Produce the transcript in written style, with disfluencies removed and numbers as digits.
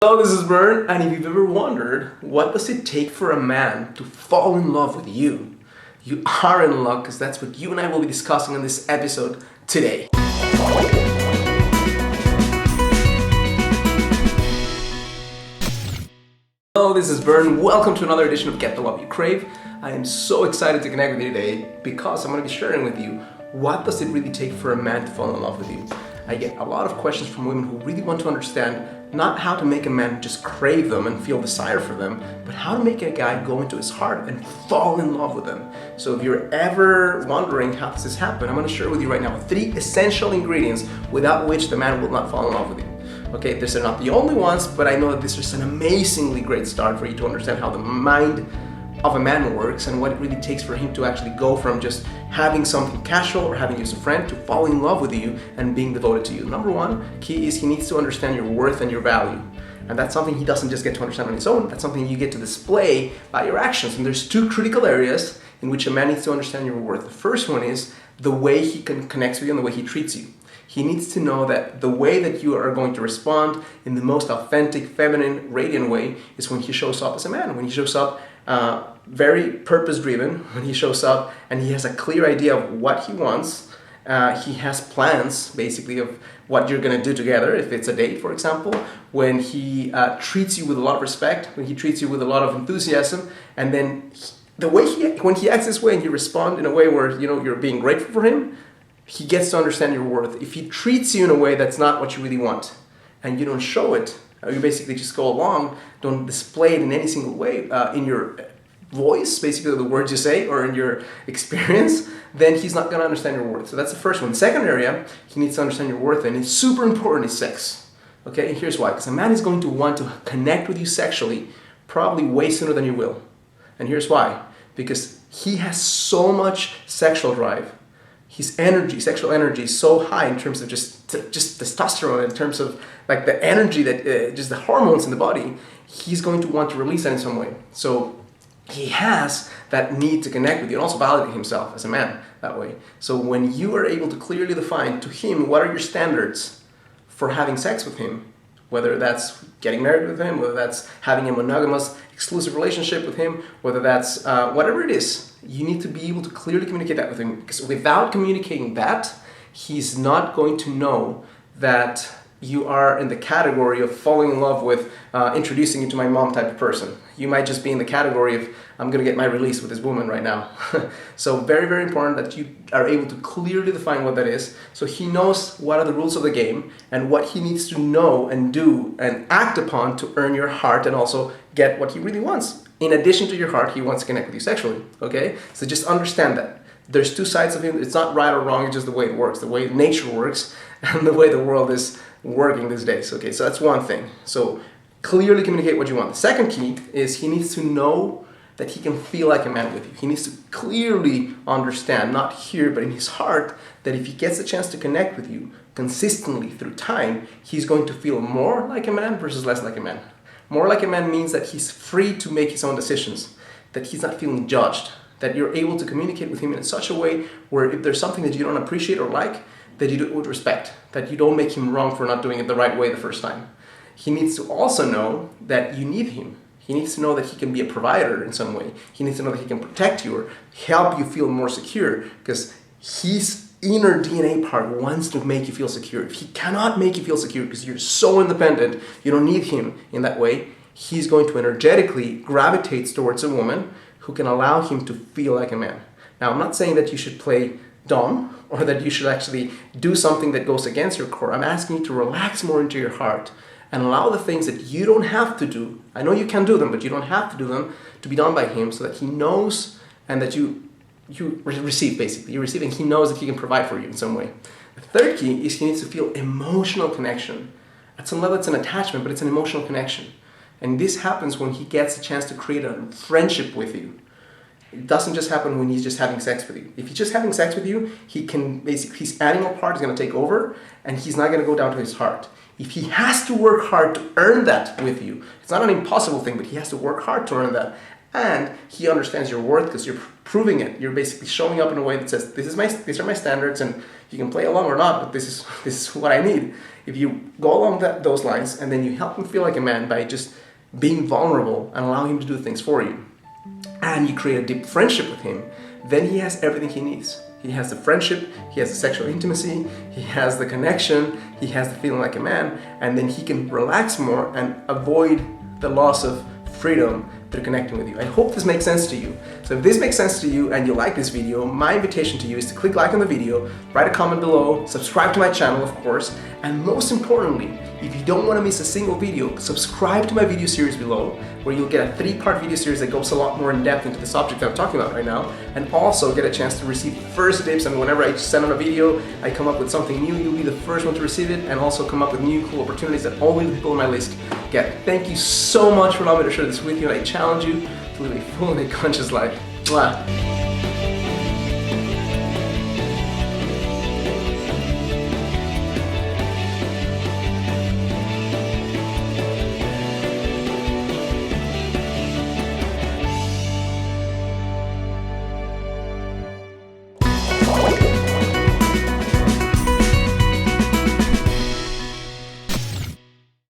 Hello, this is Bern, and if you've ever wondered what does it take for a man to fall in love with you, you are in luck, because that's what you and I will be discussing in this episode today. Hello, this is Bern. Welcome to another edition of Get the Love You Crave. I am so excited to connect with you today because I'm going to be sharing with you what does it really take for a man to fall in love with you. I get a lot of questions from women who really want to understand not how to make a man just crave them and feel desire for them, but how to make a guy go into his heart and fall in love with them. So if you're ever wondering how does this happen, I'm going to share with you right now 3 essential ingredients without which the man will not fall in love with you. Okay, these are not the only ones, but I know that this is an amazingly great start for you to understand how the mind of a man works and what it really takes for him to actually go from just having something casual or having you as a friend to falling in love with you and being devoted to you. Number 1 key is he needs to understand your worth and your value. And that's something he doesn't just get to understand on his own, that's something you get to display by your actions. And there's 2 critical areas in which a man needs to understand your worth. The first one is the way he connects with you and the way he treats you. He needs to know that the way that you are going to respond in the most authentic, feminine, radiant way is when he shows up as a man, when he shows up very purpose-driven, when he shows up and he has a clear idea of what he wants. He has plans, basically, of what you're going to do together, if it's a date, for example, when he treats you with a lot of respect, when he treats you with a lot of enthusiasm, and then when he acts this way and you respond in a way where you're being grateful for him, he gets to understand your worth. If he treats you in a way that's not what you really want, and you don't show it, you basically just go along, don't display it in any single way in your voice, basically the words you say, or in your experience, then he's not going to understand your worth. So that's the first one. Second area, he needs to understand your worth, and it's super important, is sex. Okay, and here's why. Because a man is going to want to connect with you sexually probably way sooner than you will. And here's why. Because he has so much sexual drive. His energy, sexual energy, is so high in terms of just testosterone, in terms of like the energy that just the hormones in the body. He's going to want to release that in some way. So he has that need to connect with you and also validate himself as a man that way. So when you are able to clearly define to him what are your standards for having sex with him, whether that's getting married with him, whether that's having a monogamous exclusive relationship with him, whether that's whatever it is, you need to be able to clearly communicate that with him, because without communicating that, he's not going to know that you are in the category of falling in love with introducing you to my mom type of person. You might just be in the category of I'm going to get my release with this woman right now. So very, very important that you are able to clearly define what that is, so he knows what are the rules of the game and what he needs to know and do and act upon to earn your heart and also get what he really wants. In addition to your heart, he wants to connect with you sexually. Okay? So just understand that. There's 2 sides of him. It's not right or wrong, it's just the way it works, the way nature works, and the way the world is working these days. Okay, so that's one thing. So clearly communicate what you want. The second key is he needs to know that he can feel like a man with you. He needs to clearly understand, not here, but in his heart, that if he gets a chance to connect with you consistently through time, he's going to feel more like a man versus less like a man. More like a man means that he's free to make his own decisions, that he's not feeling judged, that you're able to communicate with him in such a way where if there's something that you don't appreciate or like, that you do it with respect, that you don't make him wrong for not doing it the right way the first time. He needs to also know that you need him. He needs to know that he can be a provider in some way. He needs to know that he can protect you or help you feel more secure, because his inner DNA part wants to make you feel secure. If he cannot make you feel secure because you're so independent, you don't need him in that way, he's going to energetically gravitate towards a woman who can allow him to feel like a man. Now, I'm not saying that you should play dumb or that you should actually do something that goes against your core. I'm asking you to relax more into your heart and allow the things that you don't have to do. I know you can do them, but you don't have to do them, to be done by him, so that he knows and that you receive, basically. You receive and he knows that he can provide for you in some way. The third key is he needs to feel emotional connection. At some level it's an attachment, but it's an emotional connection. And this happens when he gets a chance to create a friendship with you. It doesn't just happen when he's just having sex with you. If he's just having sex with you, he can basically, his animal part is going to take over and he's not going to go down to his heart. If he has to work hard to earn that with you, it's not an impossible thing, but he has to work hard to earn that. And he understands your worth because you're proving it. You're basically showing up in a way that says, these are my standards, and you can play along or not, but this is what I need. If you go along those lines, and then you help him feel like a man by just being vulnerable and allowing him to do things for you, and you create a deep friendship with him, then he has everything he needs. He has the friendship, he has the sexual intimacy, he has the connection, he has the feeling like a man, and then he can relax more and avoid the loss of freedom through connecting with you. I hope this makes sense to you. So if this makes sense to you and you like this video, my invitation to you is to click like on the video, write a comment below, subscribe to my channel, of course, and most importantly, if you don't want to miss a single video, subscribe to my video series below, where you'll get a 3-part video series that goes a lot more in depth into the subject that I'm talking about right now, and also get a chance to receive first dibs. And whenever I send out a video, I come up with something new, you'll be the first one to receive it, and also come up with new cool opportunities that only the people on my list get. Thank you so much for allowing me to share this with you, and I challenge you to live a full and conscious life. Mwah.